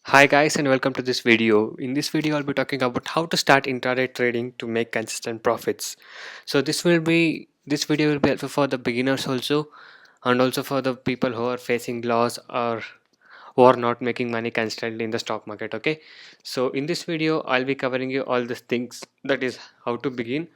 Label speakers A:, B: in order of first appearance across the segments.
A: Hi guys and welcome to this video. In this video I'll be talking about how to start intraday trading to make consistent profits. So this video will be helpful for the beginners also, and also for the people who are facing loss or who are not making money constantly in the stock market. Okay, so in this video I'll be covering you all these things, that is how to begin,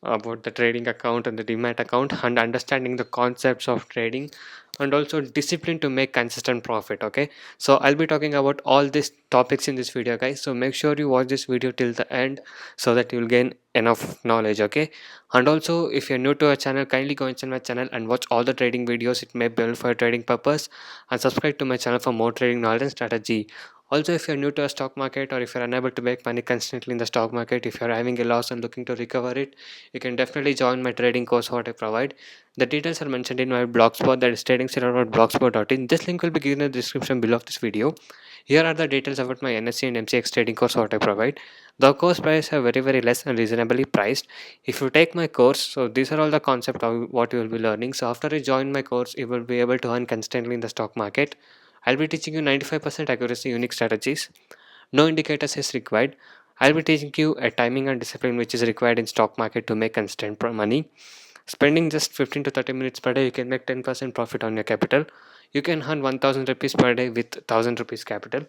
A: about the trading account and the demat account, and understanding the concepts of trading, and also discipline to make consistent profit. Okay, so I'll be talking about all these topics in this video, guys, so make sure you watch this video till the end so that you'll gain enough knowledge. Okay, and also if you're new to our channel, kindly go inside my channel and watch all the trading videos. It may build for a trading purpose, and subscribe to my channel for more trading knowledge and strategy. Also, if you're new to a stock market, or if you're unable to make money consistently in the stock market, if you're having a loss and looking to recover it, you can definitely join my trading course what I provide. The details are mentioned in my blogspot, that is tradingshero.blogspot.in. This link will be given in the description below of this video. Here are the details about my NSC and MCX trading course what I provide. The course price are very less and reasonably priced. If you take my course, so these are all the concept of what you will be learning. So after you join my course, you will be able to earn constantly in the stock market. I'll be teaching you 95% accuracy unique strategies. No indicators is required. I'll be teaching you a timing and discipline which is required in stock market to make consistent money. Spending just 15 to 30 minutes per day, you can make 10% profit on your capital. You can earn 1000 rupees per day with 1000 rupees capital.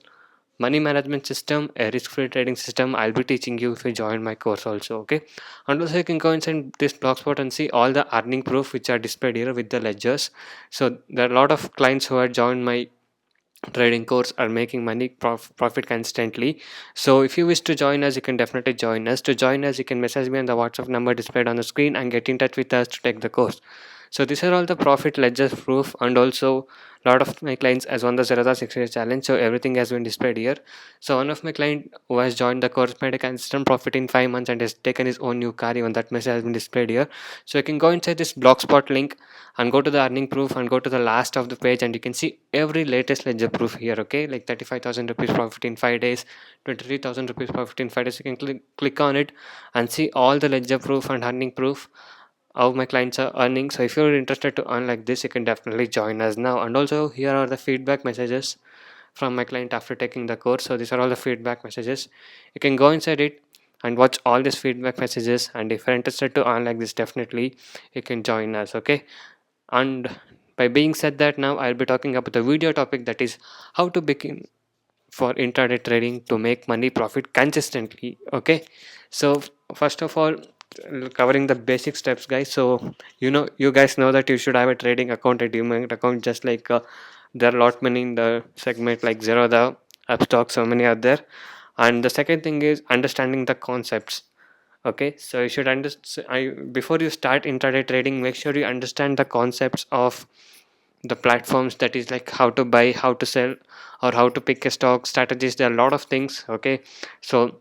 A: Money management system, a risk-free trading system, I'll be teaching you if you join my course also. Okay, and also you can go inside this blogspot and see all the earning proof which are displayed here with the ledgers. So there are a lot of clients who have joined my trading course are making money profit constantly. So if you wish to join us, you can definitely join us. To join us, you can message me on the WhatsApp number displayed on the screen and get in touch with us to take the course. So these are all the profit ledger proof, and also a lot of my clients has won the Zerodha 6 challenge, so everything has been displayed here. So one of my client who has joined the course made a consistent profit in 5 months and has taken his own new car. Even that message has been displayed here. So you can go inside this blogspot link and go to the earning proof and go to the last of the page, and you can see every latest ledger proof here. Okay, like 35,000 rupees profit in 5 days, 23,000 rupees profit in 5 days. You can click on it and see all the ledger proof and earning proof how my clients are earning. So if you're interested to earn like this, you can definitely join us now. And also here are the feedback messages from my client after taking the course. So these are all the feedback messages. You can go inside it and watch all these feedback messages, and if you're interested to earn like this, definitely you can join us. Okay, and by being said that, now I'll be talking about the video topic, that is how to begin for intraday trading to make money profit consistently. Okay, so first of all, covering the basic steps, guys. So you guys know that you should have a trading account, a demat account, just like there are a lot many in the segment like Zerodha, Upstock, so many are there. And the second thing is understanding the concepts. Okay, so you should understand, before you start intraday trading, make sure you understand the concepts of the platforms, that is like how to buy, how to sell, or how to pick a stock strategies. There are a lot of things. Okay, so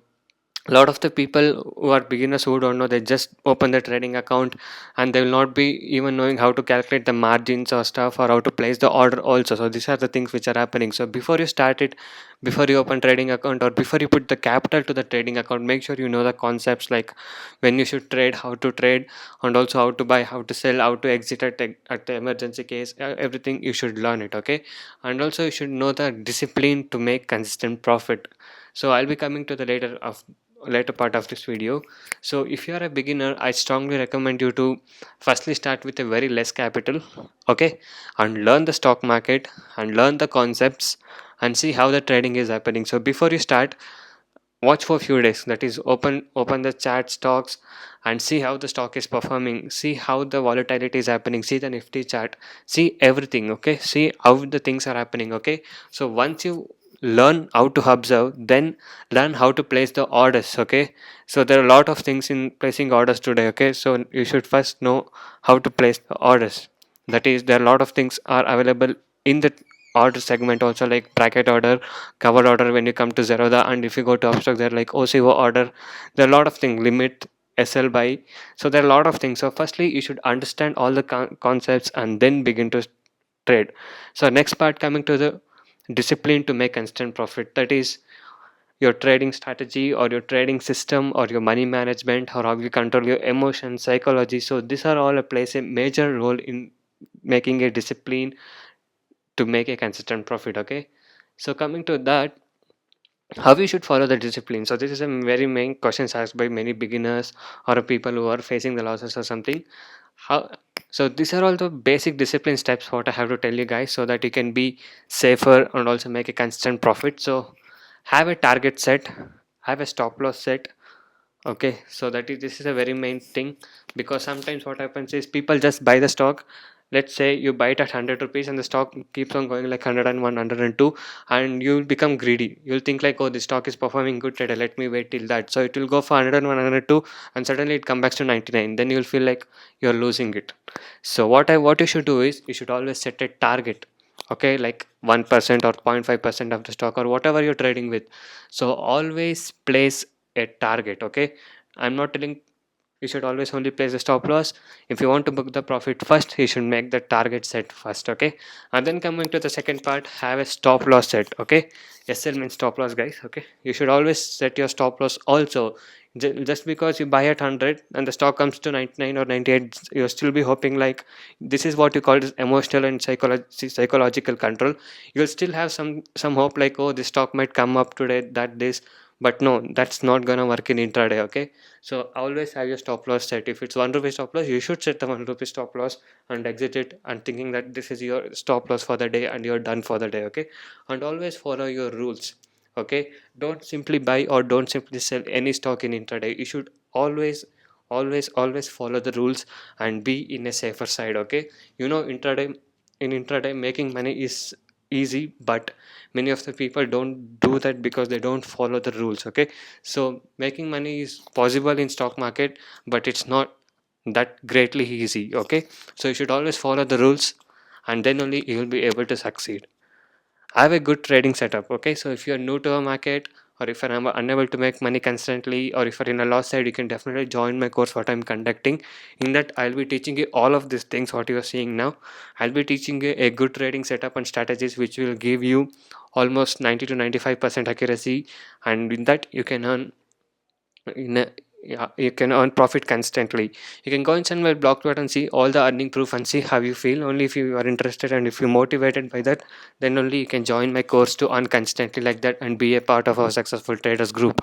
A: a lot of the people who are beginners who don't know, they just open the trading account and they will not be even knowing how to calculate the margins or stuff, or how to place the order also. So these are the things which are happening. So before you start it, before you open trading account, or before you put the capital to the trading account, make sure you know the concepts, like when you should trade, how to trade, and also how to buy, how to sell, how to exit at the emergency case. Everything you should learn it. Okay, and also you should know the discipline to make consistent profit. So I'll be coming to the later part of this video. So if you are a beginner, I strongly recommend you to firstly start with a very less capital. Okay, and learn the stock market and learn the concepts and see how the trading is happening. So before you start, watch for a few days, that is open the chart stocks and see how the stock is performing, see how the volatility is happening, see the nifty chart, see everything. Okay, see how the things are happening. Okay, so once you learn how to observe, then learn how to place the orders. Okay, so there are a lot of things in placing orders today. Okay, so you should first know how to place the orders. That is, there are a lot of things are available in the order segment also, like bracket order, cover order when you come to Zerodha, and if you go to Upstock, they're like OCO order. There are a lot of things, limit, SL buy. So there are a lot of things. So firstly, you should understand all the concepts and then begin to trade. So next part, coming to the discipline to make instant profit, that is your trading strategy or your trading system or your money management, or how you control your emotions, psychology. So these are all plays a major role in making a discipline to make a consistent profit. Okay, so coming to that, how you should follow the discipline. So this is a very main questions asked by many beginners or people who are facing the losses or something. How, so these are all the basic discipline steps what I have to tell you guys, so that you can be safer and also make a consistent profit. So have a target set, have a stop loss set. Okay, so this is a very main thing, because sometimes what happens is people just buy the stock. Let's say you buy it at 100 rupees and the stock keeps on going like 101, 102, and you'll become greedy. You'll think like, oh, this stock is performing good today, let me wait till that. So it will go for 101, 102, and suddenly it comes back to 99. Then you'll feel like you're losing it. So what you should do is you should always set a target. Okay, like 1% or 0.5% of the stock or whatever you're trading with. So always place a target. Okay, I'm not telling you should always only place the stop loss. If you want to book the profit first, you should make the target set first. Okay, and then coming to the second part, have a stop loss set. Okay, SL means stop loss, guys. Okay, you should always set your stop loss also. Just because you buy at 100 and the stock comes to 99 or 98, you'll still be hoping like, this is what you call as emotional and psychological control. You'll still have some hope like, oh, this stock might come up today, that this. But no, that's not gonna work in intraday. Okay, so always have your stop loss set. If it's 1 rupee stop loss, you should set the 1 rupee stop loss and exit it, and thinking that this is your stop loss for the day and you're done for the day. Okay, and always follow your rules. Okay, don't simply buy or don't simply sell any stock in intraday. You should always follow the rules and be in a safer side. Okay, intraday making money is easy, but many of the people don't do that because they don't follow the rules. Okay, so making money is possible in stock market, but it's not that greatly easy. Okay, so you should always follow the rules, and then only you will be able to succeed. Have a good trading setup. Okay, so if you're new to a market, or if you're unable to make money constantly, or if you're in a loss side, you can definitely join my course what I'm conducting. In that, I'll be teaching you all of these things what you're seeing now. I'll be teaching you a good trading setup and strategies which will give you almost 90 to 95% accuracy, and in that you can earn in a, yeah, you can earn profit constantly. You can go inside my blog plot and see all the earning proof and see how you feel. Only if you are interested and if you're motivated by that, then only you can join my course to earn constantly like that and be a part of our successful traders group.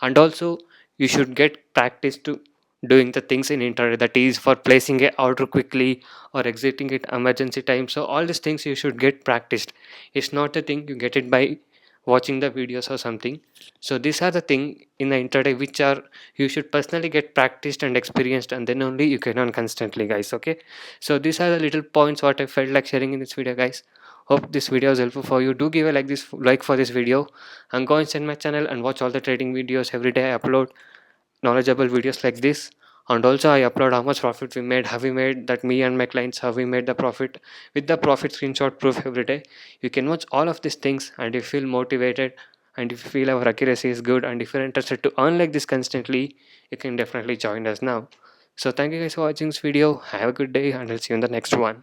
A: And also, you should get practice to doing the things in intraday, that is for placing a order quickly or exiting it emergency time. So all these things you should get practiced. It's not a thing you get it by watching the videos or something. So these are the thing in the intraday which are you should personally get practiced and experienced, and then only you can earn constantly, guys. Okay, so these are the little points what I felt like sharing in this video, guys. Hope this video is helpful for you. Do give a like for this video, and go inside my channel and watch all the trading videos. Every day I upload knowledgeable videos like this, and also I upload how much profit we made, have we made that, me and my clients, have we made the profit, with the profit screenshot proof every day. You can watch all of these things, and you feel motivated, and if you feel our accuracy is good, and if you're interested to earn like this constantly, you can definitely join us now. So thank you guys for watching this video. Have a good day, and I'll see you in the next one.